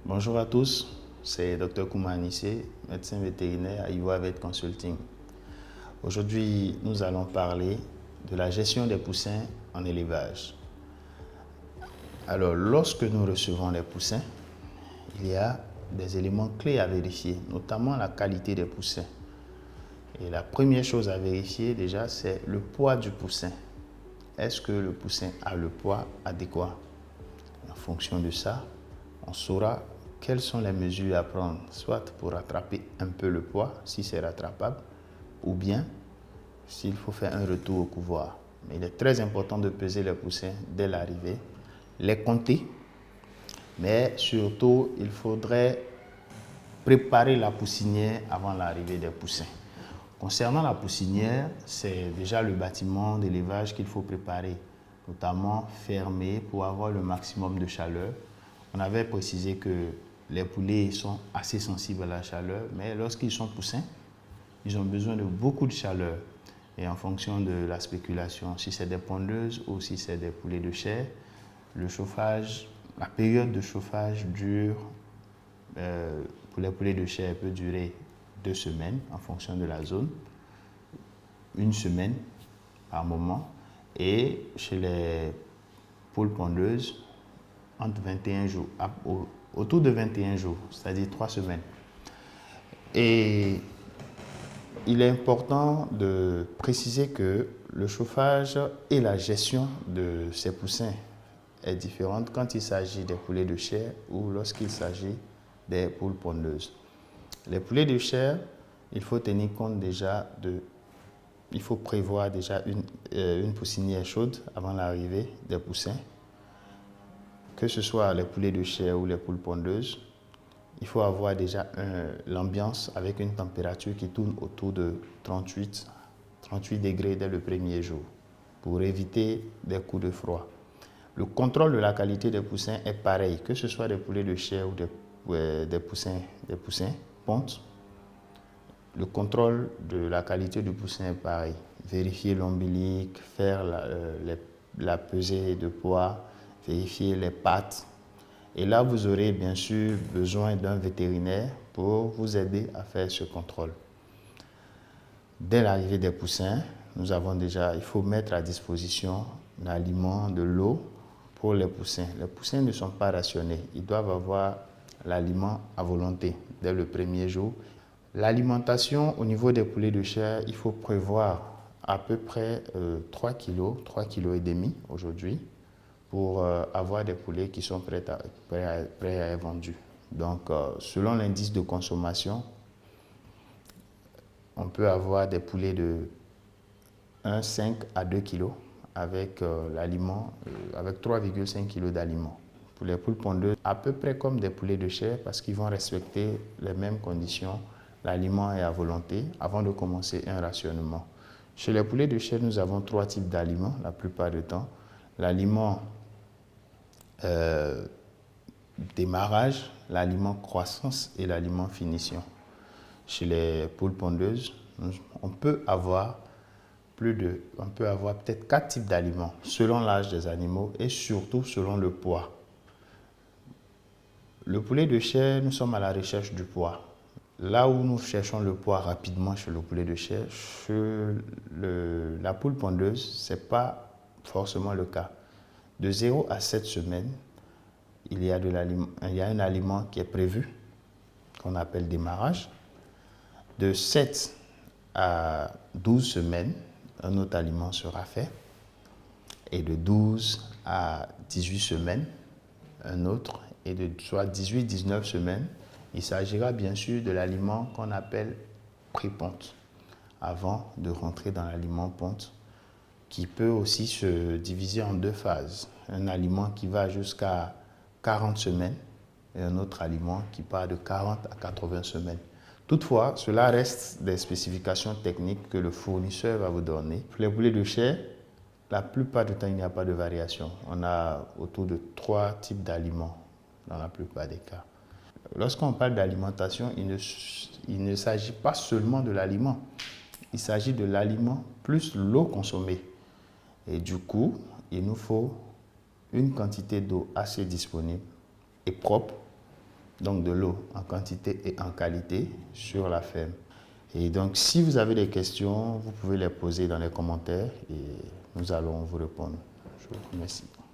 Bonjour à tous, c'est Dr Kouma Nissé, médecin vétérinaire à Ivoire Vet Consulting. Aujourd'hui, nous allons parler de la gestion des poussins en élevage. Alors, lorsque nous recevons les poussins, il y a des éléments clés à vérifier, notamment la qualité des poussins. Et la première chose à vérifier déjà, c'est le poids du poussin. Est-ce que le poussin a le poids adéquat? En fonction de ça, on saura quelles sont les mesures à prendre, soit pour rattraper un peu le poids, si c'est rattrapable, ou bien s'il faut faire un retour au couvoir. Mais il est très important de peser les poussins dès l'arrivée, les compter, mais surtout, il faudrait préparer la poussinière avant l'arrivée des poussins. Concernant la poussinière, c'est déjà le bâtiment d'élevage qu'il faut préparer, notamment fermé pour avoir le maximum de chaleur. On avait précisé que les poulets sont assez sensibles à la chaleur, mais lorsqu'ils sont poussins, ils ont besoin de beaucoup de chaleur. Et en fonction de la spéculation, si c'est des pondeuses ou si c'est des poulets de chair, le chauffage, la période de chauffage dure, pour les poulets de chair, peut durer 2 semaines en fonction de la zone, 1 semaine par moment, et chez les poules pondeuses, entre 21 jours, autour de 21 jours, c'est-à-dire 3 semaines. Et il est important de préciser que le chauffage et la gestion de ces poussins est différente quand il s'agit des poulets de chair ou lorsqu'il s'agit des poules pondeuses. Les poulets de chair, il faut tenir compte déjà il faut prévoir déjà une poussinière chaude avant l'arrivée des poussins. Que ce soit les poulets de chair ou les poules pondeuses, il faut avoir déjà l'ambiance avec une température qui tourne autour de 38 degrés dès le premier jour pour éviter des coups de froid. Le contrôle de la qualité des poussins est pareil, que ce soit des poulets de chair ou des poussins pontes. Le contrôle de la qualité du poussin est pareil. Vérifier l'ombilic, faire la pesée de poids, vérifier les pattes. Et là, vous aurez bien sûr besoin d'un vétérinaire pour vous aider à faire ce contrôle. Dès l'arrivée des poussins, il faut mettre à disposition l'aliment, de l'eau pour les poussins. Les poussins ne sont pas rationnés. Ils doivent avoir l'aliment à volonté dès le premier jour. L'alimentation au niveau des poulets de chair, il faut prévoir à peu près 3 kg, 3,5 kg aujourd'hui pour avoir des poulets qui sont prêts à être vendus. Donc, selon l'indice de consommation, on peut avoir des poulets de 1,5 à 2 kg avec l'aliment, avec 3,5 kg d'aliments. Pour les poules pondeuses, à peu près comme des poulets de chair parce qu'ils vont respecter les mêmes conditions. L'aliment est à volonté avant de commencer un rationnement. Chez les poulets de chair, nous avons 3 types d'aliments la plupart du temps. L'aliment démarrage, l'aliment croissance et l'aliment finition. Chez les poules pondeuses, on peut avoir peut-être 4 types d'aliments selon l'âge des animaux et surtout selon le poids. Le poulet de chair, nous sommes à la recherche du poids. Là où nous cherchons le poids rapidement chez le poulet de chair, chez la poule pondeuse, ce n'est pas forcément le cas. De 0 à 7 semaines, il y a un aliment qui est prévu, qu'on appelle démarrage. De 7 à 12 semaines, un autre aliment sera fait. Et de 12 à 18 semaines, un autre. Et de soit 18-19 semaines, il s'agira bien sûr de l'aliment qu'on appelle pré-ponte, avant de rentrer dans l'aliment ponte, qui peut aussi se diviser en 2 phases. Un aliment qui va jusqu'à 40 semaines et un autre aliment qui part de 40 à 80 semaines. Toutefois, cela reste des spécifications techniques que le fournisseur va vous donner. Pour les poulets de chair, la plupart du temps, il n'y a pas de variation. On a autour de 3 types d'aliments dans la plupart des cas. Lorsqu'on parle d'alimentation, il ne s'agit pas seulement de l'aliment. Il s'agit de l'aliment plus l'eau consommée. Et du coup, il nous faut une quantité d'eau assez disponible et propre donc de l'eau en quantité et en qualité sur la ferme. Et donc, si vous avez des questions, vous pouvez les poser dans les commentaires et nous allons vous répondre. Je vous remercie.